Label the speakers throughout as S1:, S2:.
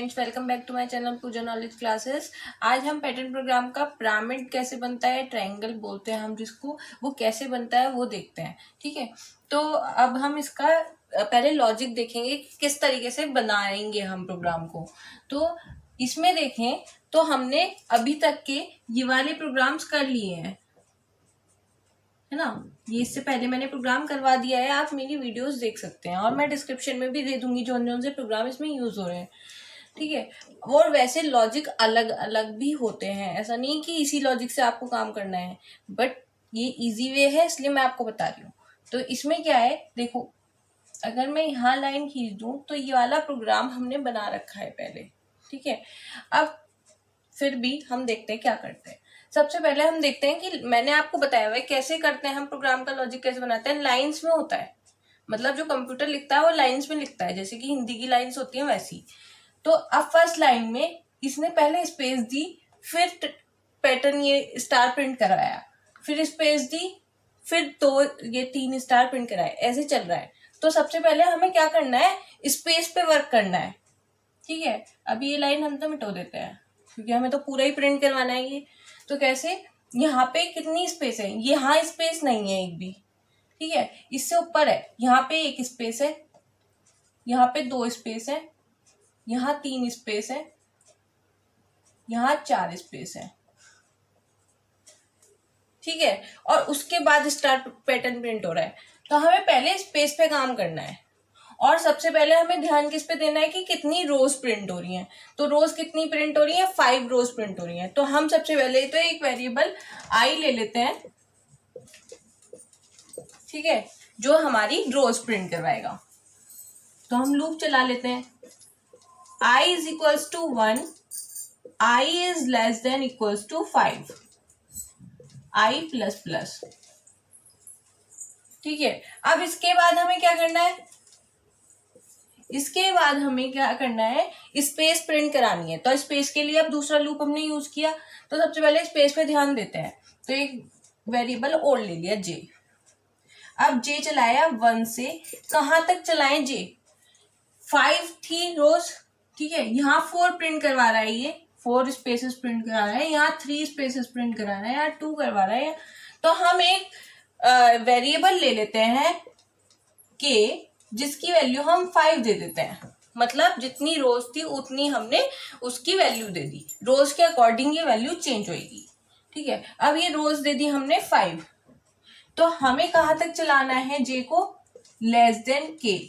S1: Friends, welcome back to my channel Pooja knowledge classes. आज हम pattern programme का pyramid कैसे बनता है, ट्रायंगल बोलते हैं हम जिसको, वो कैसे बनता है वो देखते हैं। ठीक है, तो अब हम इसका पहले लॉजिक देखेंगे कि किस तरीके से बनाएंगे हम प्रोग्राम को। तो इसमें देखें तो हमने अभी तक के ये वाले प्रोग्राम्स कर लिए हैं, है ना। ये इससे पहले मैंने प्रोग्राम करवा दिया है, आप मेरी वीडियोस देख सकते हैं और मैं डिस्क्रिप्शन में भी दे दूंगी जो से प्रोग्राम इसमें यूज हो रहे हैं। ठीक है, और वैसे लॉजिक अलग अलग भी होते हैं, ऐसा नहीं कि इसी लॉजिक से आपको काम करना है, बट ये इजी वे है इसलिए मैं आपको बता रही हूँ। तो इसमें क्या है, देखो अगर मैं यहाँ लाइन खींच दूँ तो ये वाला प्रोग्राम हमने बना रखा है पहले। ठीक है, अब फिर भी हम देखते हैं क्या करते हैं। सबसे पहले हम देखते हैं कि मैंने आपको बताया हुआ है कैसे करते हैं हम प्रोग्राम का लॉजिक कैसे बनाते हैं। लाइंस में होता है, मतलब जो कंप्यूटर लिखता है वो लाइंस में लिखता है, जैसे कि हिंदी की लाइंस होती हैं वैसी। तो अब फर्स्ट लाइन में इसने पहले स्पेस दी, फिर पैटर्न ये स्टार प्रिंट कराया, फिर स्पेस दी, फिर तो ये 3 स्टार प्रिंट कराए, ऐसे चल रहा है। तो सबसे पहले हमें क्या करना है, स्पेस पे वर्क करना है। ठीक है, अभी ये लाइन हम तो मिटो देते हैं क्योंकि हमें तो पूरा ही प्रिंट करवाना है ये। तो कैसे, यहाँ पे कितनी स्पेस है, यहाँ स्पेस नहीं है एक भी। ठीक है, इससे ऊपर है, यहाँ पे 1 स्पेस है, यहाँ पे 2 स्पेस है, यहाँ 3 स्पेस है, यहाँ 4 स्पेस है। ठीक है, और उसके बाद स्टार पैटर्न प्रिंट हो रहा है। तो हमें पहले स्पेस पे काम करना है और सबसे पहले हमें ध्यान किस पे देना है कि कितनी रोज प्रिंट हो रही हैं। तो रोज कितनी प्रिंट हो रही है, 5 रोज प्रिंट हो रही हैं। तो हम सबसे पहले तो एक वेरिएबल आई ले लेते हैं, ठीक है, जो हमारी रोज प्रिंट करवाएगा। तो हम लूप चला लेते हैं, i is equals to 1, i is less than equals to 5, i plus plus. ठीक है, अब इसके बाद हमें क्या करना है, इसके बाद हमें क्या करना है, स्पेस प्रिंट करानी है। तो स्पेस के लिए अब दूसरा लूप हमने यूज किया, तो सबसे पहले स्पेस पे ध्यान देते हैं। तो एक वेरिएबल और ले लिया j, अब j चलाया 1 से, कहां तक चलाएं j, 5 थी रोज। ठीक है, यहाँ 4 प्रिंट करवा रहा है, ये 4 स्पेसेस प्रिंट करा रहा है, यहाँ 3 स्पेसेस प्रिंट करा रहा है, यहाँ 2 करवा रहा है। तो हम एक वेरिएबल ले लेते हैं k, जिसकी वैल्यू हम 5 दे देते हैं। मतलब जितनी रोज थी उतनी हमने उसकी वैल्यू दे दी, रोज के अकॉर्डिंग ये वैल्यू चेंज होगी। ठीक है, अब ये रोज दे दी हमने 5, तो हमें कहां तक चलाना है j को, लेस देन k,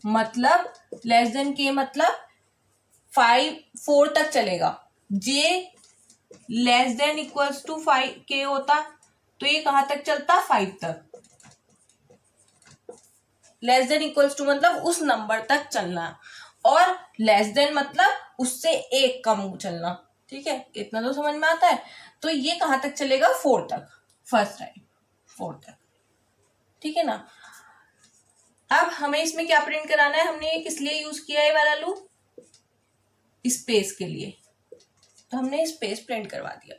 S1: मतलब लेस देन k मतलब 4 तक चलेगा। j less than equals to 5k होता तो ये कहां तक चलता, 5 तक। लेस देन इक्वल्स टू मतलब उस नंबर तक चलना, और लेस देन मतलब उससे 1 कम चलना। ठीक है, इतना तो समझ में आता है। तो ये कहां तक चलेगा, 4 तक, फर्स्ट टाइम 4 तक। ठीक है ना। अब हमें इसमें क्या प्रिंट कराना है, हमने ये किस लिए यूज किया है वाला लूप, स्पेस के लिए। तो हमने स्पेस प्रिंट करवा दिया।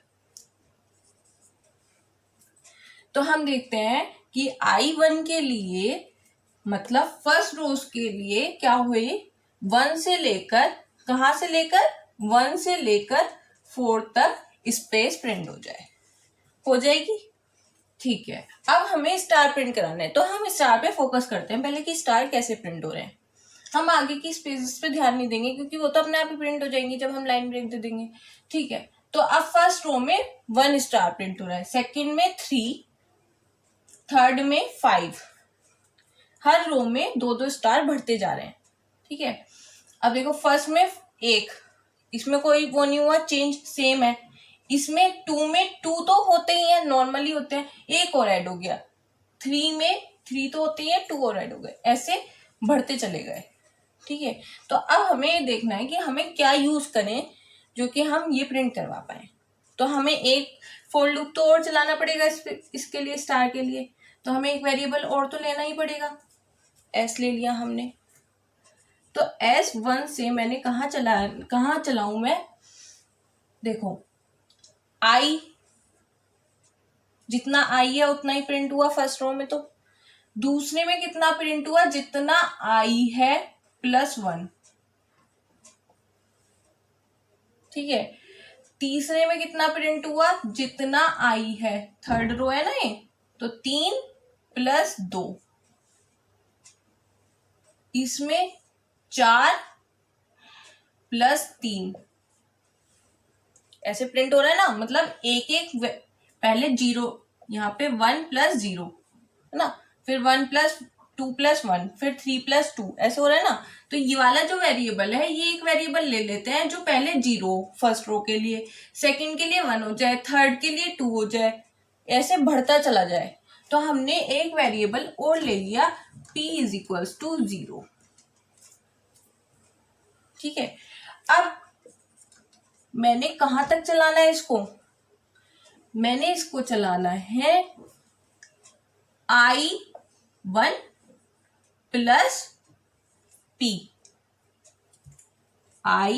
S1: तो हम देखते हैं कि i1 के लिए, मतलब फर्स्ट रोज के लिए क्या हुए, 1 से लेकर, कहां से लेकर, 1 से लेकर 4 तक स्पेस प्रिंट हो जाएगी। ठीक है, अब हमें स्टार प्रिंट कराना है। तो हम स्टार पे फोकस करते हैं पहले कि स्टार कैसे प्रिंट हो रहे हैं। हम आगे की स्पेसेस पे ध्यान नहीं देंगे क्योंकि वो तो अपने आप ही प्रिंट हो जाएंगी जब हम लाइन ब्रेक दे देंगे। ठीक है, तो अब फर्स्ट रो में 1 स्टार प्रिंट हो रहा है, सेकंड में 3, थर्ड में 5, हर रो में 2-2 स्टार बढ़ते जा रहे हैं। ठीक है, अब देखो फर्स्ट में 1, इसमें कोई वो नहीं हुआ चेंज, सेम है। इसमें 2 में 2 तो होते ही हैं, नॉर्मली होते हैं, 1 और ऐड हो गया। 3 में 3 तो होते ही हैं, 2 और ऐड हो गए, ऐसे बढ़ते चले गए। ठीक है, तो अब हमें देखना है कि हमें क्या यूज करें जो कि हम ये प्रिंट करवा पाए। तो हमें एक फॉर लूप तो और चलाना पड़ेगा इसके लिए, स्टार के लिए। तो हमें एक वेरिएबल और तो लेना ही पड़ेगा, s ले लिया हमने। तो s1 से मैंने कहाँ चलाऊं मैं, देखो i, जितना i है उतना ही प्रिंट हुआ फर्स्ट रो में। तो दूसरे में कितना प्रिंट हुआ, जितना i है +1, ठीक है, तीसरे में कितना प्रिंट हुआ, जितना आई है, थर्ड रो है ना ये, तो 3 + 2, इसमें 4 + 3 ऐसे प्रिंट हो रहा है ना, मतलब एक एक पहले 0, यहाँ पे 1 + 0 है ना, फिर 1 + 2 + 1, फिर 3 + 2, ऐसे हो रहा है ना। तो ये वाला जो वेरिएबल है, ये एक वेरिएबल ले लेते हैं जो पहले 0 फर्स्ट रो के लिए, सेकंड के लिए 1 हो जाए, थर्ड के लिए 2 हो जाए, ऐसे बढ़ता चला जाए। तो हमने एक वेरिएबल और ले लिया p = 0। ठीक है, अब मैंने कहां तक चलाना है इसको, मैंने इसको चलाना है I1 + p, I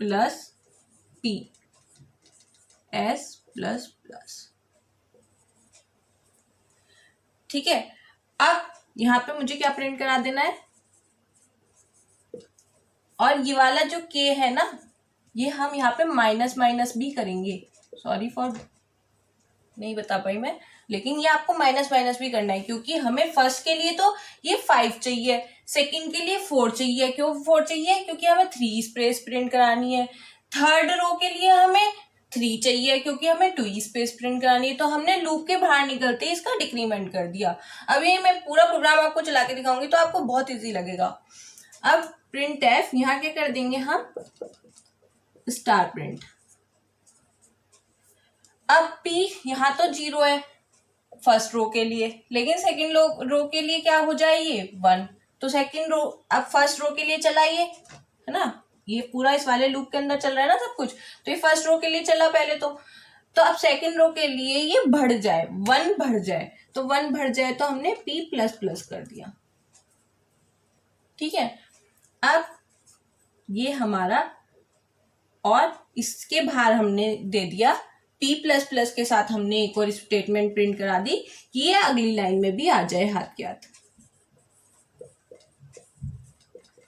S1: + p, S++। ठीक है, अब यहां पे मुझे क्या प्रिंट करा देना है, और ये वाला जो k है ना, ये हम यहाँ पे माइनस माइनस भी करेंगे, सॉरी फॉर नहीं बता पाई मैं, लेकिन ये आपको माइनस माइनस भी करना है, क्योंकि हमें फर्स्ट के लिए तो ये 5 चाहिए, सेकंड के लिए 4 चाहिए। क्यों 4 चाहिए, क्योंकि हमें 3 स्पेस प्रिंट करानी है। थर्ड रो के लिए हमें 3 चाहिए, क्योंकि हमें 2 स्पेस प्रिंट करानी है। तो हमने लूप के बाहर निकलते ही इसका डिक्रीमेंट कर दिया। अभी मैं पूरा प्रोग्राम आपको चला के दिखाऊंगी तो आपको बहुत ईजी लगेगा। अब प्रिंट एफ, यहाँ क्या कर देंगे हम, स्टार प्रिंट। अब p यहाँ तो 0 है फर्स्ट रो के लिए, लेकिन सेकंड रो के लिए क्या हो जाए, ये 1। तो सेकंड रो, अब फर्स्ट रो के लिए चला ये, है ना, ये पूरा इस वाले लूप के अंदर चल रहा है ना सब कुछ, तो ये फर्स्ट रो के लिए चला पहले तो अब सेकंड रो के लिए ये बढ़ जाए, 1 बढ़ जाए, तो 1 बढ़ जाए तो हमने p++ कर दिया। ठीक है, अब ये हमारा, और इसके बाहर हमने दे दिया p++ के साथ, हमने एक और स्टेटमेंट प्रिंट करा दी कि ये अगली लाइन में भी आ जाए हाथ के हाथ,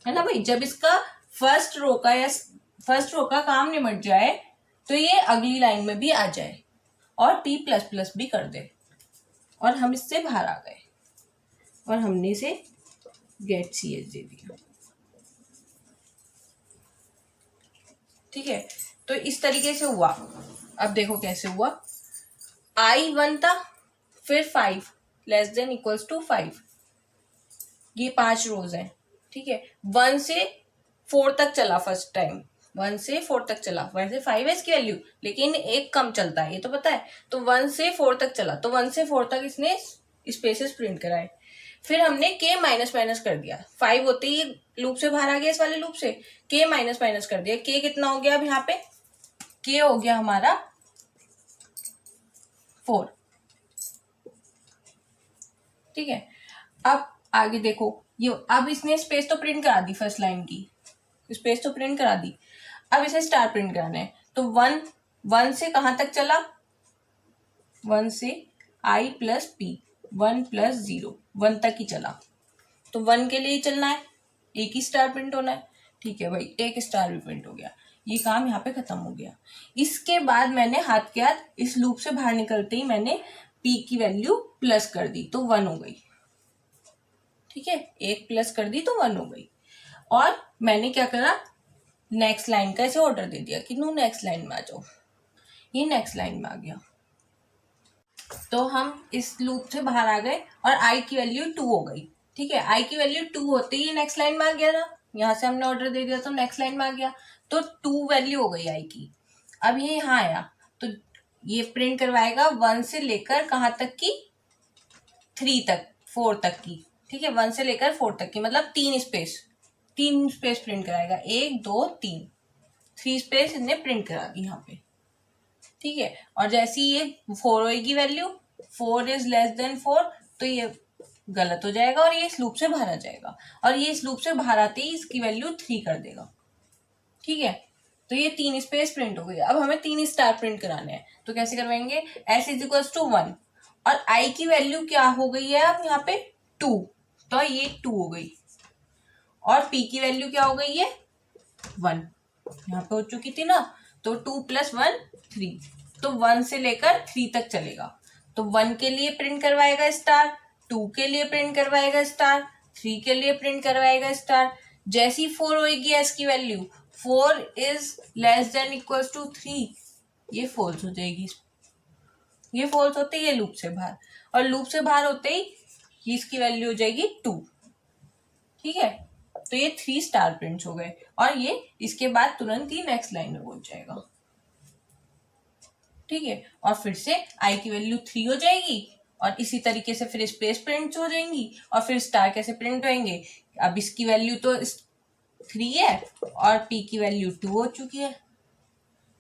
S1: है ना भाई। जब इसका फर्स्ट रो का काम निमट जाए तो ये अगली लाइन में भी आ जाए और p++ भी कर दे, और हम इससे बाहर आ गए और हमने इसे गेट cs दे दिया। ठीक है, तो इस तरीके से हुआ। अब देखो कैसे हुआ, I1 था, फिर 5 <= 5, ये 5 रोज है। ठीक है, 1 से 4 तक चला फर्स्ट टाइम, 1 से 4 तक चला, वैसे 5 है इसकी वैल्यू, लेकिन एक कम चलता है, ये तो पता है। तो 1 से 4 तक चला, तो 1 से 4 तक इसने स्पेसेस प्रिंट कराए। फिर हमने k माइनस माइनस कर दिया, 5 होते ही लूप से बाहर आ गया, इस वाले लूप से k माइनस माइनस कर दिया। k कितना हो गया, अब यहाँ पे k हो गया हमारा 4। ठीक है, अब आगे देखो, ये अब इसने स्पेस तो प्रिंट करा दी, फर्स्ट लाइन की स्पेस तो प्रिंट करा दी। अब इसे स्टार प्रिंट कराना है, तो 1 से कहां तक चला, 1 से I + p, 1 + 0, 1 तक ही चला। तो 1 के लिए ही चलना है, एक ही स्टार प्रिंट होना है। ठीक है भाई, एक स्टार भी प्रिंट हो गया, ये काम यहाँ पे खत्म हो गया। इसके बाद मैंने हाथ के हाथ इस लूप से बाहर निकलते ही मैंने p की वैल्यू प्लस कर दी, तो 1 हो गई। ठीक है, एक प्लस कर दी तो 1 हो गई। और मैंने क्या करा, नेक्स्ट लाइन का ऐसे ऑर्डर दे दिया कि नो नेक्स्ट लाइन में आ जाओ, ये नेक्स्ट लाइन में आ गया। तो हम इस लूप से बाहर आ गए और i की वैल्यू 2 हो गई। ठीक है, i की वैल्यू 2 होते ही नेक्स्ट लाइन में आ गया था, यहाँ से हमने ऑर्डर दे दिया तो नेक्स्ट लाइन में आ गया, तो 2 वैल्यू हो गई i की। अब ये यहाँ आया तो ये प्रिंट करवाएगा 1 से लेकर कहाँ तक की, 3 तक, 4 तक की। ठीक है, 1 से लेकर 4 तक की, मतलब 3 स्पेस प्रिंट कराएगा, 1 2 3, 3 स्पेस इसने प्रिंट करा दी यहाँ पे। ठीक है, और जैसी ये 4 होगी वैल्यू, 4 < 4, तो ये गलत हो जाएगा और ये इस लूप से बाहर आ जाएगा, और ये इस लूप से बाहर आते ही इसकी वैल्यू 3 कर देगा। ठीक है, तो ये 3 स्पेस प्रिंट हो गई। अब हमें 3 स्टार प्रिंट कराने हैं, तो कैसे करवाएंगे, s = 1, और i की वैल्यू क्या हो गई है अब यहाँ पे 2, तो ये 2 हो गई, और p की वैल्यू क्या हो गई है 1, यहाँ पे हो चुकी थी ना, तो 2 + 1 3, तो 1 से लेकर 3 तक चलेगा। तो 1 के लिए प्रिंट करवाएगा स्टार, 2 के लिए प्रिंट करवाएगा स्टार, 3 के लिए प्रिंट करवाएगा स्टार। जैसी 4 होगी एस की value 4 is less than equals to 3, ये फॉल्स हो जाएगी। ये फॉल्स होते ही ये लूप से बाहर, और लूप से बाहर होते ही इसकी वैल्यू हो जाएगी 2। ठीक है, तो ये 3 स्टार प्रिंट्स हो गए, और ये इसके बाद तुरंत ही नेक्स्ट लाइन में पहुंच जाएगा। ठीक है, और फिर से आई की वैल्यू 3 हो जाएगी, और इसी तरीके से फिर स्पेस प्रिंट्स हो जाएंगी, और फिर स्टार कैसे प्रिंट होंगे। अब इसकी वैल्यू तो 3 है, और पी की वैल्यू 2 हो चुकी है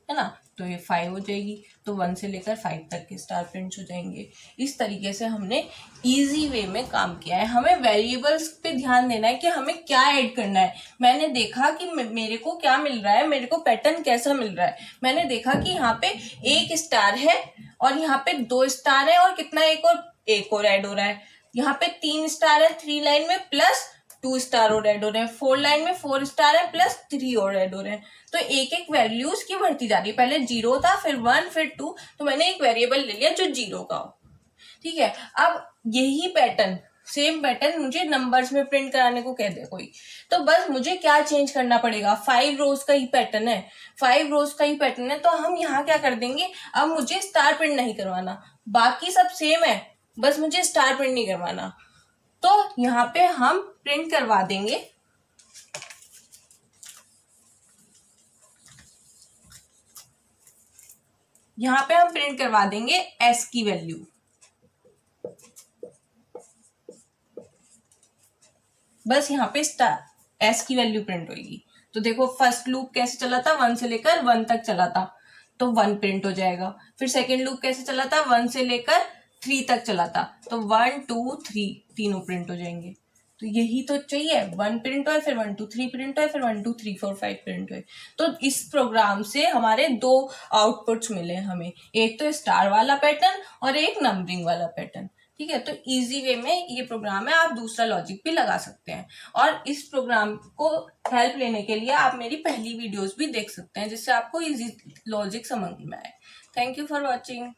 S1: ना, तो ये 5 हो जाएगी। तो 1 से लेकर 5 तक के स्टार प्रिंट्स हो जाएंगे। इस तरीके से हमने इजी वे में काम किया है। हमें वेरिएबल्स पे ध्यान देना है कि हमें क्या ऐड करना है। मैंने देखा कि मेरे को क्या मिल रहा है, मेरे को पैटर्न कैसा मिल रहा है। मैंने देखा कि यहाँ पे 1 स्टार है, और यहाँ पे 2 स्टार है, और कितना एक और ऐड हो रहा है। यहाँ पे 3 स्टार है 3 लाइन में, प्लस 2 स्टार और ऐड हो रहे हैं। 4 लाइन में 4 स्टार है, प्लस 3 और ऐड हो रहे हैं। तो एक एक वैल्यूज की बढ़ती जा रही है। पहले 0 था, फिर 1, फिर 2, तो मैंने एक वेरिएबल ले लिया जो 0 का हो। ठीक है, अब यही पैटर्न, सेम पैटर्न मुझे नंबर्स में प्रिंट कराने को कह दे कोई, तो बस मुझे क्या चेंज करना पड़ेगा। 5 रोज का ही पैटर्न है, 5 रोज का ही पैटर्न है, तो हम यहाँ क्या कर देंगे, अब मुझे स्टार प्रिंट नहीं करवाना, बाकी सब सेम है, बस मुझे स्टार प्रिंट नहीं करवाना। तो यहाँ पे हम प्रिंट करवा देंगे एस की वैल्यू। बस यहाँ पे एस की वैल्यू प्रिंट होगी। तो देखो फर्स्ट लूप कैसे चला था, 1 से लेकर 1 तक चला था, तो 1 प्रिंट हो जाएगा। फिर सेकेंड लूप कैसे चला था, 1 से लेकर 3 तक चला था, तो 1 2 3 तीनों प्रिंट हो जाएंगे। तो यही तो चाहिए, 1 प्रिंट हो, फिर 1 2 3 प्रिंट हो, फिर 1 2 3 4 5 प्रिंट हो। तो इस प्रोग्राम से हमारे 2 आउटपुट्स मिले हमें, एक तो स्टार वाला पैटर्न और एक नंबरिंग वाला पैटर्न। ठीक है, तो इजी वे में ये प्रोग्राम है, आप दूसरा लॉजिक भी लगा सकते हैं। और इस प्रोग्राम को हेल्प लेने के लिए आप मेरी पहली वीडियोस भी देख सकते हैं, जिससे आपको इजी लॉजिक समझ में आए। Thank you for watching.